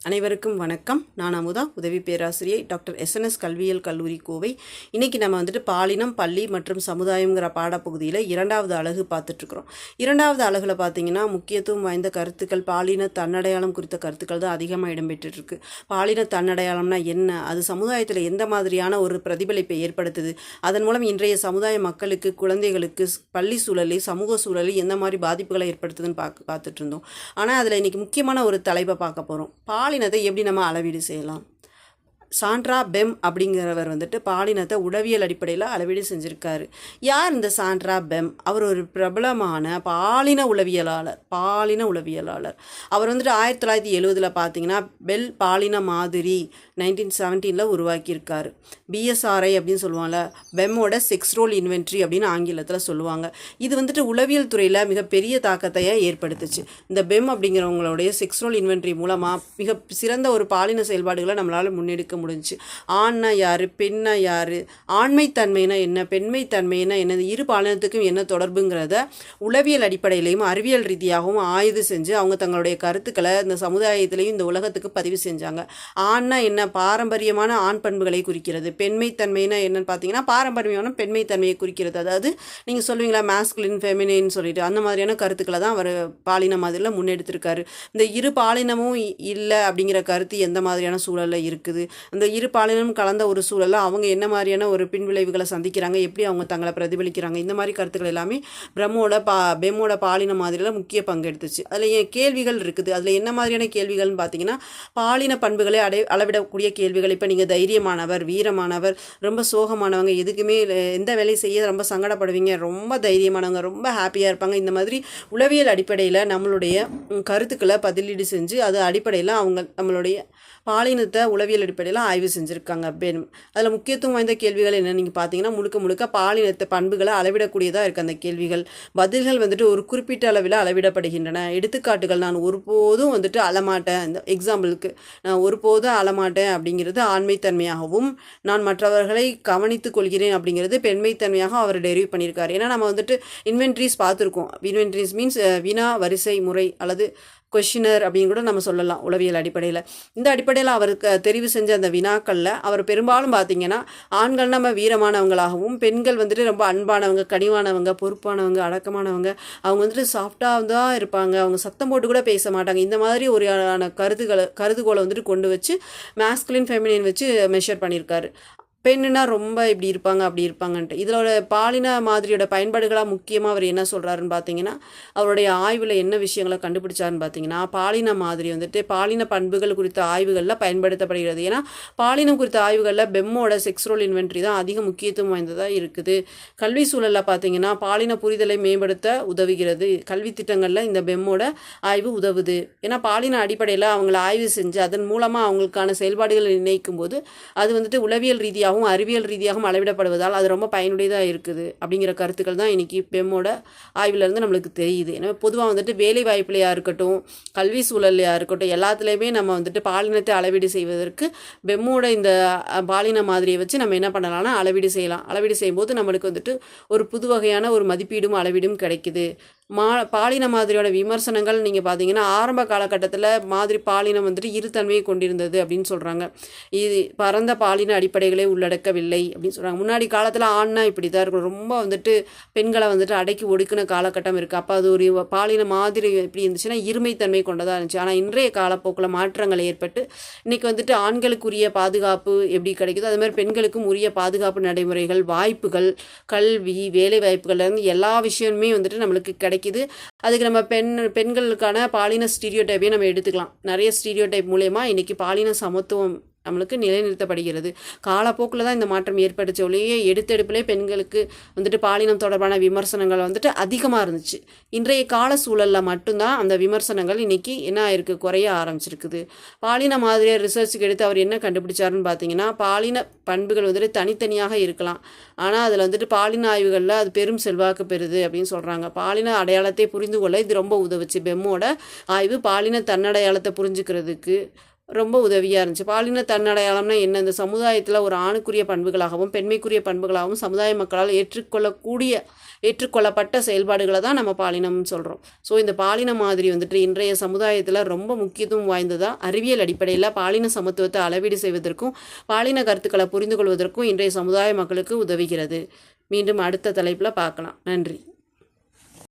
அனைவருக்கும் வணக்கம். நான் அமுதா, உதவி பேராசிரியை டாக்டர் எஸ்என்எஸ் கல்வியியல் கல்லூரி கோவை. இன்றைக்கி நம்ம பாலினம், பள்ளி மற்றும் சமுதாயங்கிற பாடப்பகுதியில் 2வது அலகு பார்த்துட்ருக்குறோம். 2வது அலகில் பார்த்திங்கன்னா முக்கியத்துவம் வாய்ந்த கருத்துக்கள், பாலின தன்னடையாளம் குறித்த கருத்துக்கள் தான் அதிகமாக இடம்பெற்றுருக்கு. பாலின தன்னடையாளம்னா என்ன, அது சமுதாயத்தில் எந்த மாதிரியான ஒரு பிரதிபலிப்பை ஏற்படுத்துது, அதன் மூலம் இன்றைய சமுதாய மக்களுக்கு, குழந்தைகளுக்கு, பள்ளி சூழலில், சமூக சூழலில் எந்த மாதிரி பாதிப்புகளை ஏற்படுத்துதுன்னு பார்த்துட்டு இருந்தோம். ஆனால் அதில் இன்றைக்கி முக்கியமான ஒரு தலைப்பை பார்க்க போகிறோம். பாலினத்தை எப்படி நம்ம அளவீடு செய்யலாம். சாண்ட்ரா பெம் அப்படிங்கிறவர் பாலினத்தை உளவியல் அடிப்படையில் அளவீடு செஞ்சுருக்காரு. யார் இந்த சாண்ட்ரா பெம்? அவர் ஒரு பிரபலமான பாலின உளவியலாளர். அவர் 1970 பார்த்தீங்கன்னா பெல் பாலின மாதிரி 1917 உருவாக்கியிருக்காரு. பிஎஸ்ஆர்ஐ அப்படின்னு சொல்லுவாங்கள்ல, பெம்மோட செக்ஸ் ரோல் இன்வென்ட்ரி அப்படின்னு ஆங்கிலத்தில் சொல்லுவாங்க. இது உளவியல் துறையில் மிகப்பெரிய தாக்கத்தை ஏற்படுத்துச்சு. இந்த பெம் அப்படிங்கிறவங்களுடைய செக்ஸ் ரோல் இன்வென்ட்ரி மூலமாக மிக சிறந்த ஒரு பாலின செயல்பாடுகளை நம்மளால் முன்னெடுக்க முடிஞ்சு. ஆண்னா யார், பெண்ணா யார், ஆண்மைத்தன்மைனா என்ன, பெண்மைத்தன்மைனா என்னது, இரு பாலினத்துக்கும் என்ன தொடர்புங்கிறத உளவியல் அடிப்படையிலையும் அறிவியல் ரீதியாகவும் ஆய்வு செஞ்சு அவங்க தங்களுடைய கருத்துக்களை இந்த சமுதாயத்திலையும் இந்த உலகத்துக்கு பதிவு செஞ்சாங்க. ஆண்னா என்ன, பாரம்பரியமான ஆண் பண்புகளை குறிக்கிறது. பெண்மைத்தன்மைனா என்னன்னு பார்த்தீங்கன்னா பாரம்பரியமான பெண்மைத்தன்மையை குறிக்கிறது. அதாவது நீங்கள் சொல்லுவீங்களா மேஸ்குலின் ஃபெமினின்னு சொல்லிட்டு, அந்த மாதிரியான கருத்துக்களை தான் அவர் பாலின மாதிரியில் முன்னெடுத்திருக்காரு. இந்த இரு பாலினமும் இல்லை அப்படிங்கிற கருத்து எந்த மாதிரியான சூழலில் இருக்குது, அந்த இரு பாலினம் கலந்த ஒரு சூழலில் அவங்க என்ன மாதிரியான ஒரு பின்விளைவுகளை சந்திக்கிறாங்க, எப்படி அவங்க தங்களை பிரதிபலிக்கிறாங்க, இந்த மாதிரி கருத்துக்கள் எல்லாமே பெம்மோட பாலின மாதிரியில் முக்கிய பங்கு எடுத்துச்சு. அதில் கேள்விகள் இருக்குது. அதில் என்ன மாதிரியான கேள்விகள்னு பார்த்தீங்கன்னா பாலின பண்புகளை அளவிடக்கூடிய கேள்விகள். இப்போ நீங்கள் தைரியமானவர், வீரமானவர், ரொம்ப சோகமானவங்க, எதுக்குமே எந்த வேலையை செய்ய ரொம்ப சங்கடப்படுவீங்க, ரொம்ப தைரியமானவங்க, ரொம்ப ஹாப்பியாக இருப்பாங்க, இந்த மாதிரி உளவியல் அடிப்படையில் நம்மளுடைய கருத்துக்களை பதிலீடு செஞ்சு அது அடிப்படையில் அவங்க நம்மளுடைய பாலினத்தை உளவியல் அடிப்படையில் ஆய்வு செஞ்சுருக்காங்க பெண். அதில் முக்கியத்துவம் வாய்ந்த கேள்விகள் என்ன நீங்கள் பார்த்தீங்கன்னா முழுக்க பாலினத்தை பண்புகளை அளவிடக்கூடியதாக இருக்குது அந்த கேள்விகள். பதில்கள் ஒரு குறிப்பிட்ட அளவில் அளவிடப்படுகின்றன. எடுத்துக்காட்டுகள், நான் ஒருபோதும் அழமாட்டேன், இந்த எக்ஸாம்பிளுக்கு நான் ஒருபோதும் அழமாட்டேன் அப்படிங்கிறது ஆண்மைத்தன்மையாகவும், நான் மற்றவர்களை கவனித்துக் கொள்கிறேன் அப்படிங்கிறது பெண்மைத்தன்மையாக அவர் டெரிவ் பண்ணியிருக்காரு. ஏன்னா நம்ம இன்வென்ட்ரிஸ் பார்த்துருக்கோம். இன்வென்ட்ரிஸ் மீன்ஸ் வினா வரிசை முறை அல்லது கொஷினர் அப்படின்னு கூட நம்ம சொல்லலாம் உளவியல் அடிப்படையில். இந்த அடிப்படையில் அவருக்கு தெரிவு செஞ்ச அந்த வினாக்களில் அவர் பெரும்பாலும் பார்த்திங்கன்னா ஆண்கள் நம்ம வீரமானவங்களாகவும், பெண்கள் ரொம்ப அன்பானவங்க, கனிவானவங்க, பொறுப்பானவங்க, அடக்கமானவங்க, அவங்க சாஃப்டாக தான் இருப்பாங்க, அவங்க சத்தம் போட்டு கூட பேச மாட்டாங்க, இந்த மாதிரி ஒரு கருதுகோளை கொண்டு வச்சு மேஸ்குலின் ஃபெமினின் வச்சு மெஷர் பண்ணியிருக்காரு. பெண்ணுனா ரொம்ப இப்படி இருப்பாங்க அப்படி இருப்பாங்கன்ட்டு. இதோட பாலின மாதிரியோட பயன்பாடுகளாக முக்கியமாக அவர் என்ன சொல்கிறாருன்னு பார்த்தீங்கன்னா, அவருடைய ஆய்வில் என்ன விஷயங்களை கண்டுபிடிச்சாருன்னு பார்த்தீங்கன்னா, பாலின மாதிரி பாலின பண்புகள் குறித்த ஆய்வுகளில் பயன்படுத்தப்படுகிறது. ஏன்னா பாலினம் குறித்த ஆய்வுகளில் பெம்மோட செக்ஸ் ரோல் இன்வென்ட்ரி தான் அதிக முக்கியத்துவம் வாய்ந்ததாக இருக்குது. கல்வி சூழலில் பார்த்தீங்கன்னா பாலின புரிதலை மேம்படுத்த உதவுகிறது. கல்வி திட்டங்களில் இந்த பெம்மோட ஆய்வு உதவுது. ஏன்னா பாலின அடிப்படையில் அவங்களை ஆய்வு செஞ்சு அதன் மூலமாக அவங்களுக்கான செயல்பாடுகளை நிர்ணயிக்கும் போது அது உளவியல் ரீதியாக அறிவியல் ரீதியாகவும் அளவிடப்படுவதால் அது ரொம்ப பயனுடையதாக இருக்குது அப்படிங்கிற கருத்துக்கள் தான் இன்றைக்கி பெம்மோட ஆய்விலேருந்து நம்மளுக்கு தெரியுது. ஏன்னா பொதுவாக வேலை வாய்ப்புலையாக இருக்கட்டும், கல்வி சூழலையாக இருக்கட்டும், எல்லாத்துலேயுமே நம்ம பாலினத்தை அளவீடு செய்வதற்கு பெம்மோட இந்த பாலின மாதிரியை வச்சு நம்ம என்ன பண்ணலாம்னா அளவீடு செய்யலாம். அளவீடு செய்யும்போது நம்மளுக்கு ஒரு புது வகையான ஒரு மதிப்பீடும் அளவீடும் கிடைக்குது. பாலின மாதிரியோட விமர்சனங்கள் நீங்கள் பார்த்தீங்கன்னா ஆரம்ப காலகட்டத்தில் மாதிரி பாலினம் இருத்தன்மையை கொண்டிருந்தது அப்படின்னு சொல்கிறாங்க. இது பரந்த பாலின அடிப்படைகளே உள்ளடக்கவில்லை அப்படின்னு சொல்கிறாங்க. முன்னாடி காலத்தில் ஆண்னா இப்படி தான் இருக்கும், ரொம்ப பெண்களை அடக்கி ஒடுக்கின காலகட்டம் இருக்குது. அப்போ அது ஒரு பாலின மாதிரி எப்படி இருந்துச்சுன்னா இருமைத்தன்மை கொண்டதாக இருந்துச்சு. ஆனால் இன்றைய காலப்போக்கில் மாற்றங்கள் ஏற்பட்டு இன்றைக்கி ஆண்களுக்குரிய பாதுகாப்பு எப்படி கிடைக்குதோ அது மாதிரி பெண்களுக்கும் உரிய பாதுகாப்பு நடைமுறைகள், வாய்ப்புகள், கல்வி, வேலை வாய்ப்புகள்லேருந்து எல்லா விஷயமுமே நம்மளுக்கு கிடைக்குது. அதுக்கு நம்ம பெண்களுக்கான பாலின ஸ்டீரியோடைப்பையும் நம்ம எடுத்துக்கலாம். நிறைய ஸ்டீரியோடைப் மூலமா இன்றைக்கி பாலின சமத்துவம் நம்மளுக்கு நிலைநிறுத்தப்படுகிறது. காலப்போக்கில் தான் இந்த மாற்றம் ஏற்படுச்ச ஒழிய எடுத்தெடுப்பிலே பெண்களுக்கு பாலினம் தொடர்பான விமர்சனங்கள் அதிகமாக இருந்துச்சு. இன்றைய கால சூழலில் மட்டும்தான் அந்த விமர்சனங்கள் இன்றைக்கி என்ன ஆயிருக்கு, குறைய ஆரம்பிச்சிருக்குது. பாலின மாதிரியாக ரிசர்ச்சுக்கு எடுத்து அவர் என்ன கண்டுபிடிச்சாருன்னு பார்த்தீங்கன்னா, பாலின பண்புகள் தனித்தனியாக இருக்கலாம், ஆனால் அதில் பாலின ஆய்வுகளில் அது பெரும் செல்வாக்கு பெறுது அப்படின்னு சொல்கிறாங்க. பாலின அடையாளத்தை புரிந்து கொள்ள இது ரொம்ப உதவுச்சு. பெம்மோட ஆய்வு பாலின தன்னடையாளத்தை புரிஞ்சுக்கிறதுக்கு ரொம்ப உதவியாக இருந்துச்சு. பாலின தன்னடையாளம்னா என்ன? இந்த சமுதாயத்தில் ஒரு ஆணுக்குரிய பண்புகளாகவும் பெண்மைக்குரிய பண்புகளாகவும் சமுதாய மக்களால் ஏற்றுக்கொள்ளப்பட்ட செயல்பாடுகளை தான் நம்ம பாலினம்னு சொல்கிறோம். ஸோ இந்த பாலின மாதிரி வந்துட்டு இன்றைய சமுதாயத்தில் ரொம்ப முக்கியத்துவம் வாய்ந்ததாக அறிவியல் அடிப்படையில் பாலின சமத்துவத்தை அளவீடு செய்வதற்கும் பாலின கருத்துக்களை புரிந்து கொள்வதற்கும் இன்றைய சமுதாய மக்களுக்கு உதவுகிறது. மீண்டும் அடுத்த தலைப்பில் பார்க்கலாம். நன்றி.